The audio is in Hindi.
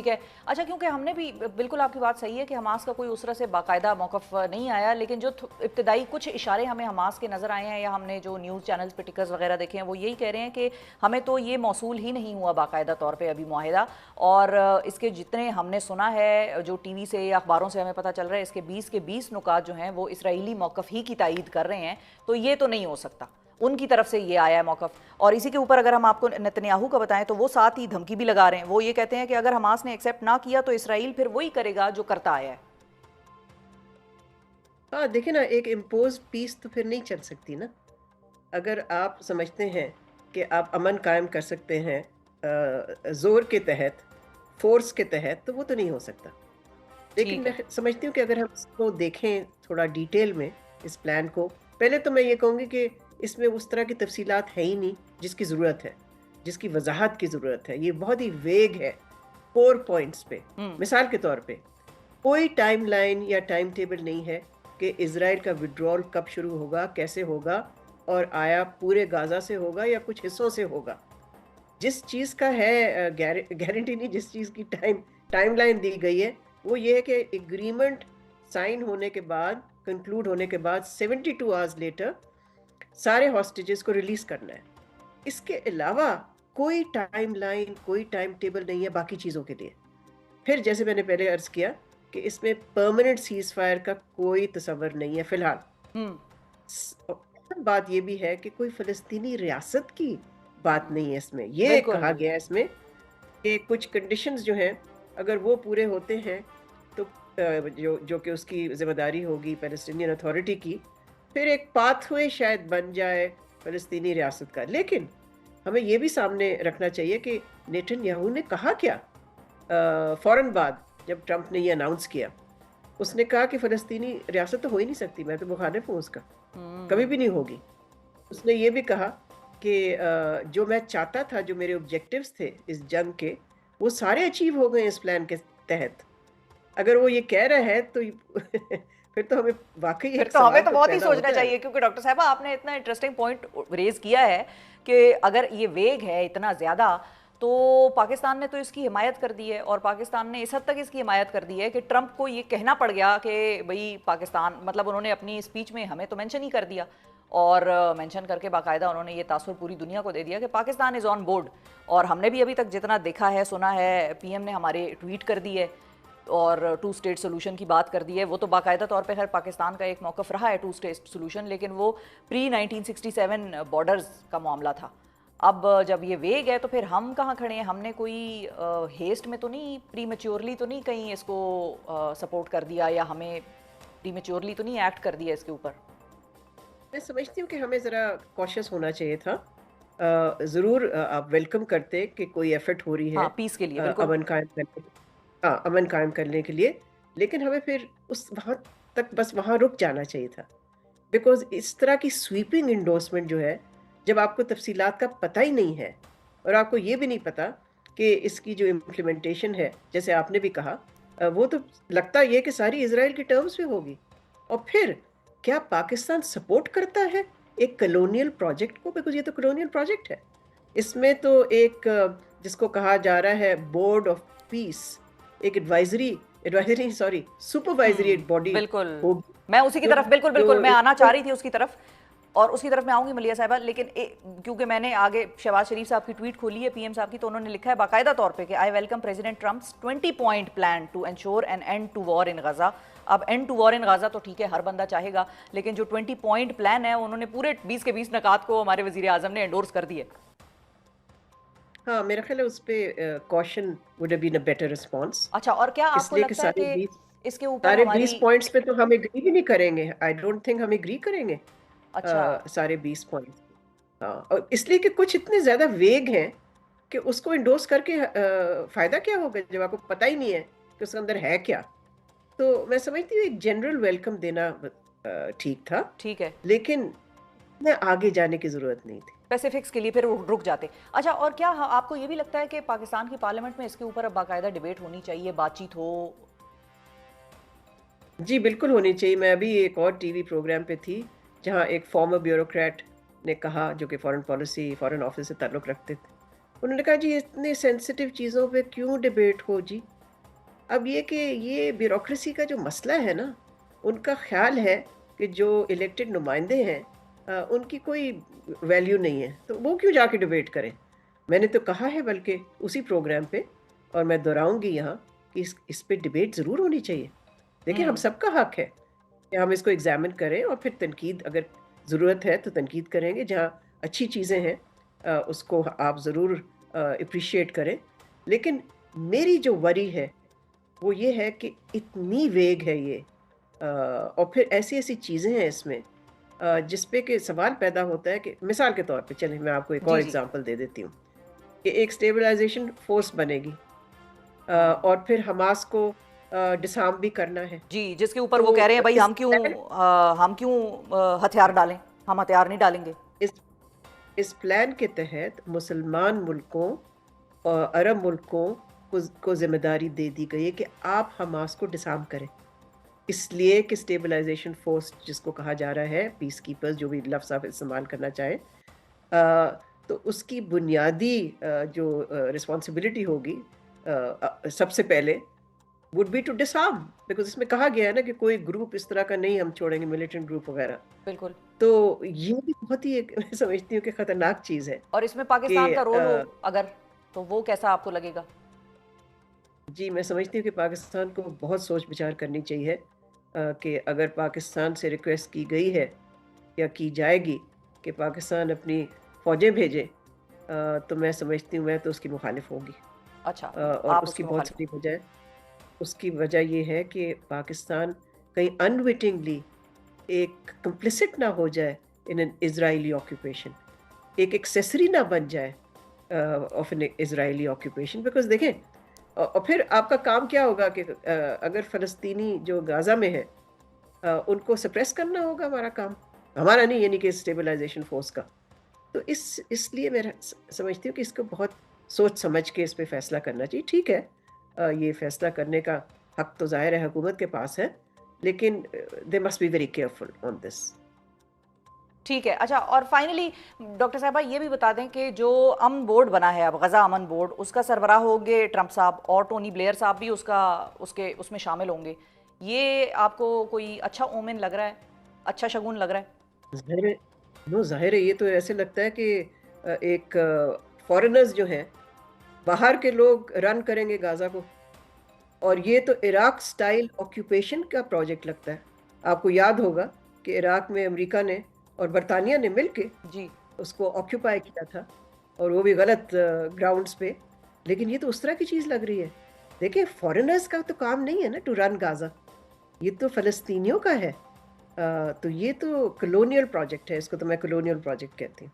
ठीक है। अच्छा, क्योंकि हमने भी बिल्कुल आपकी बात सही है कि हमास का कोई उस तरह से बाकायदा मौक़िफ़ नहीं आया, लेकिन जो इब्तिदाई कुछ इशारे हमें हमास के नज़र आए हैं या हमने जो न्यूज़ चैनल्स पे टिकर्स वगैरह देखे हैं वो यही कह रहे हैं कि हमें तो ये मौसूल ही नहीं हुआ बाकायदा तौर पे अभी मुआहिदा। और इसके जितने हमने सुना है, जो टीवी से या अखबारों से हमें पता चल रहा है, इसके 20 के 20 नुकात जो हैं वो इसराइली मौक़िफ़ ही की तायीद कर रहे हैं। तो ये तो नहीं हो सकता, उनकी तरफ से ये आया है मौक़िफ़। और इसी के ऊपर अगर हम आपको नेतन्याहू का बताएं तो वो साथ ही धमकी भी लगा रहे हैं। वो ये कहते हैं कि अगर हमास ने एक्सेप्ट ना किया तो इसराइल फिर वही करेगा जो करता आया है। हाँ, देखिए ना, एक इम्पोज पीस तो फिर नहीं चल सकती ना। अगर आप समझते हैं कि आप अमन कायम कर सकते हैं जोर के तहत, फोर्स के तहत, तो वो तो नहीं हो सकता। लेकिन ठीक मैं है। समझती हूँ कि अगर हम इसको देखें थोड़ा डिटेल में, इस प्लान को, पहले तो मैं ये कहूँगी कि इसमें उस तरह की तफसीलात है ही नहीं जिसकी ज़रूरत है, जिसकी वजाहत की ज़रूरत है। ये बहुत ही वेग है 4 पॉइंट्स पे। हम्म। मिसाल के तौर पे कोई टाइमलाइन या टाइम टेबल नहीं है कि इजराइल का विड्रॉल कब शुरू होगा, कैसे होगा, और आया पूरे गाजा से होगा या कुछ हिस्सों से होगा। जिस चीज़ का है गारंटी नहीं, जिस चीज़ की टाइमलाइन दी गई है, वो ये है कि एग्रीमेंट साइन होने के बाद, कंक्लूड होने के बाद 72 आवर्स लेटर सारे हॉस्टेजेस को रिलीज करना है। इसके अलावा कोई टाइमलाइन, कोई टाइम टेबल नहीं है बाकी चीज़ों के लिए। फिर जैसे मैंने पहले अर्ज किया कि इसमें परमानेंट सीज फायर का कोई तस्वर नहीं है फिलहाल। हम्म। बात ये भी है कि कोई फ़लस्तीनी रियासत की बात नहीं है इसमें। ये बिल्कुल कहा गया बिल्कुल। है इसमें कि कुछ कंडीशंस जो हैं, अगर वो पूरे होते हैं तो जो जो कि उसकी ज़िम्मेदारी होगी पैलेस्टीनियन अथॉरिटी की, फिर एक पाथवे शायद बन जाए फ़लस्तीनी रियासत का। लेकिन हमें ये भी सामने रखना चाहिए कि नेतन्याहू ने कहा क्या फ़ौरन बाद, जब ट्रंप ने ये अनाउंस किया। उसने कहा कि फ़लस्तीनी रियासत तो हो ही नहीं सकती, मैं तो मुखालिफ हूँ उसका, कभी हम्म। भी नहीं होगी। उसने ये भी कहा कि जो मैं चाहता था, जो मेरे ऑब्जेक्टिव्स थे इस जंग के, वो सारे अचीव हो गए इस प्लान के तहत। अगर वो ये कह रहा है तो फिर तो हमें वाकई फिर एक तो हमें सवाल तो तो बहुत ही पैदा सोचना होता है। चाहिए, क्योंकि डॉक्टर साहबा आपने इतना इंटरेस्टिंग पॉइंट रेज किया है कि अगर ये वेग है इतना ज़्यादा, तो पाकिस्तान ने तो इसकी हिमायत कर दी है। और पाकिस्तान ने इस हद तक इसकी हिमायत कर दी है कि ट्रंप को ये कहना पड़ गया कि भाई पाकिस्तान, मतलब उन्होंने अपनी स्पीच में हमें तो मेंशन ही कर दिया, और मेंशन करके बाकायदा उन्होंने ये तासुर पूरी दुनिया को दे दिया कि पाकिस्तान इज़ ऑन बोर्ड। और हमने भी अभी तक जितना देखा है, सुना है, पीएम ने हमारे ट्वीट कर दी है और टू स्टेट सोल्यूशन की बात कर दी है। वो तो बाकायदा तौर पे खैर पाकिस्तान का एक मौक़िफ़ रहा है टू स्टेट सोल्यूशन, लेकिन वो प्री 1967 बॉर्डर्स का मामला था। अब जब ये वेग है तो फिर हम कहाँ खड़े हैं? हमने कोई हेस्ट में तो नहीं, प्री मेच्योरली तो नहीं कहीं इसको सपोर्ट कर दिया, या हमें प्री मेच्योरली तो नहीं एक्ट कर दिया इसके ऊपर? मैं समझती हूँ कि हमें ज़रा कॉशियस होना चाहिए था। ज़रूर आप वेलकम करते कि कोई एफर्ट हो रही है हाँ, पीस के लिए बिल्कुल। अमन कायम करने, हाँ, अमन कायम करने के लिए। लेकिन हमें फिर उस वहाँ तक, बस वहाँ रुक जाना चाहिए था। बिकॉज़ इस तरह की स्वीपिंग एंडोर्समेंट जो है, जब आपको तफ़सीलात का पता ही नहीं है और आपको ये भी नहीं पता कि इसकी जो इम्प्लीमेंटेशन है, जैसे आपने भी कहा, वो तो लगता ये है कि सारी इज़राइल के टर्म्स में होगी। और फिर क्या पाकिस्तान सपोर्ट करता है एक कॉलोनियल प्रोजेक्ट को? बिकॉज़ ये तो कॉलोनियल प्रोजेक्ट है। इसमें तो एक जिसको कहा जा रहा है बोर्ड ऑफ पीस, एक एडवाइज़री एडवाइज़री सॉरी सुपरवाइज़री बॉडी बिल्कुल। होगी, मैं उसी की जो तरफ, बिल्कुल बिल्कुल, जो मैं आना इसको चाह रही थी उसकी तरफ, और उसकी तरफ मैं आऊंगी मलिया साहिबा। लेकिन क्योंकि मैंने आगे शहबाज शरीफ साहब की ट्वीट खोली है, पीएम साहब की, तो उन्होंने लिखा है बाकायदा तौर पे कि I welcome president Trump's 20 point plan to ensure an end to war in Gaza. अब end to war in Gaza तो ठीक है, हर बंदा चाहेगा, लेकिन जो 20 पॉइंट प्लान है उन्होंने पूरे 20 के 20 नकात को हमारे वजीर आजम ने एंडोर्स कर दिए। हाँ, मेरा ख़्याल है उस पे caution would have been a better response. अच्छा, और क्या आपको इसलिए कि लगता है कि इसके ऊपर सारे हमारी? 20 पॉइंट्स पे तो हम एग्री भी नहीं करेंगे। आई डोंट थिंक हम एग्री करेंगे अच्छा। सारे 20 पॉइंट्स। हाँ, और इसलिए कि कुछ इतने ज़्यादा वेग हैं कि उसको एंडोर्स करके फ़ायदा क्या होगा जब आपको पता ही नहीं है कि उसके अंदर है क्या? तो मैं समझती हूँ एक जनरल वेलकम देना ठीक था, ठीक है। लेकिन इतने आगे जाने की ज़रूरत नहीं थी। स्पेसिफिक्स के लिए फिर रुक जाते। अच्छा, और क्या आपको ये भी लगता है कि पाकिस्तान की पार्लियामेंट में इसके ऊपर अब बाकायदा डिबेट होनी चाहिए, बातचीत हो? जी, बिल्कुल होनी चाहिए। मैं अभी एक और टीवी प्रोग्राम पे थी, जहाँ एक फॉर्मर ब्यूरोक्रेट ने कहा, जो कि फ़ॉरेन पॉलिसी, फ़ॉरेन ऑफ़िस से ताल्लुक़ रखते थे। उन्होंने कहा जी इतने सेंसिटिव चीज़ों पे क्यों डिबेट हो जी? अब ये कि ये ब्यूरोक्रेसी का जो मसला है ना, उनका ख़्याल है कि जो इलेक्टेड नुमाइंदे हैं उनकी कोई वैल्यू नहीं है, तो वो क्यों जाके डिबेट करें? मैंने तो कहा है बल्कि उसी प्रोग्राम पे, और मैं दोहराऊँगी यहाँ कि इस पे डिबेट ज़रूर होनी चाहिए। देखिए, हम हम्म। सबका हक है कि हम इसको एग्ज़ामिन करें और फिर तनकीद, अगर ज़रूरत है तो तनकीद करेंगे, जहाँ अच्छी चीज़ें हैं उसको आप ज़रूर एप्रिशिएट करें। लेकिन मेरी जो वरी है, वो ये है कि इतनी वेग है ये, और फिर ऐसी-ऐसी चीज़ें हैं इसमें जिस पे कि सवाल पैदा होता है कि मिसाल के तौर पे चलिए मैं आपको एक जी और जी। एग्ज़ाम्पल दे देती हूँ, कि एक स्टेबलाइज़ेशन फ़ोर्स बनेगी हाँ और फिर हमास को डिसआर्म भी करना है। जी, जिसके ऊपर वो तो कह रहे हैं भाई इस हम क्यों हथियार डालें, हम हथियार नहीं डालेंगे। इस इस प्लान के तहत मुसलमान मुल्कों और अरब मुल्कों को ज़िम्मेदारी दे दी गई है कि आप हमास को डिसआर्म करें। इसलिए कि स्टेबलाइज़ेशन फ़ोर्स जिसको कहा जा रहा है, पीस कीपर्स, जो भी लफ्ज़ आप इस्तेमाल करना चाहें, तो उसकी बुनियादी जो रिस्पॉन्सिबिलिटी होगी सबसे पहले would be to disarm, because इसमें कहा गया है ना कि कोई ग्रुप इस तरह का नहीं हम छोड़ेंगे, मिलिटेंट ग्रुप वगैरह। बिल्कुल। तो ये भी बहुत ही एक मैं समझती हूँ कि खतरनाक चीज़ है और इसमें कि पाकिस्तान का रोल हो अगर, तो वो कैसा आपको लगेगा? जी, मैं समझती हूँ कि पाकिस्तान को बहुत सोच-विचार करनी चाहिए कि अगर पाकिस्तान से रिक्वेस्ट की गई है या की जाएगी कि पाकिस्तान अपनी फ़ौजें भेजे, तो मैं समझती हूँ मैं तो उसकी मुखालिफ होंगी। अच्छा, और आप उसकी उसके बहुत मुखालिफ सारी हो। वजह है। उसकी वजह ये है कि पाकिस्तान कहीं अनविटिंगली एक कंप्लिसिट ना हो जाए इन एन इज़राइली ऑक्यूपेशन, एक एक्सेसरी ना बन जाए of an Israeli occupation, because देखें और फिर आपका काम क्या होगा कि अगर फ़लस्तीनी जो गाज़ा में है उनको सप्रेस करना होगा हमारा काम। हमारा नहीं, यानी कि स्टेबलाइज़ेशन फ़ोर्स का। तो इसलिए मैं समझती हूँ कि इसको बहुत सोच समझ के इस पे फ़ैसला करना चाहिए। ठीक है, ये फ़ैसला करने का हक तो ज़ाहिर है हुकूमत के पास है, लेकिन they must be very careful on this. ठीक है। अच्छा, और फाइनली डॉक्टर साहिबा ये भी बता दें कि जो अमन बोर्ड बना है अब, गज़ा अमन बोर्ड, उसका सरबराह होंगे ट्रंप साहब और टोनी ब्लेयर साहब भी उसके उसमें शामिल होंगे। ये आपको कोई अच्छा ओमेन लग रहा है, अच्छा शगुन लग रहा है? ज़ाहिर है, नो ज़ाहिर है, ये तो ऐसे लगता है कि एक फ़ॉरेनर्स जो हैं, बाहर के लोग रन करेंगे गाज़ा को, और ये तो इराक स्टाइल ऑक्यूपेशन का प्रोजेक्ट लगता है। आपको याद होगा कि इराक में अमेरिका ने और बरतानिया ने मिलके जी। उसको ऑक्यूपाई किया था, और वो भी गलत ग्राउंड्स पे। लेकिन ये तो उस तरह की चीज़ लग रही है। देखिए, फ़ॉरेनर्स का तो काम नहीं है ना टू रन गाज़ा, ये तो फ़लस्तीनियों का है। तो ये तो कॉलोनियल प्रोजेक्ट है, इसको तो मैं कॉलोनियल प्रोजेक्ट कहती हूँ।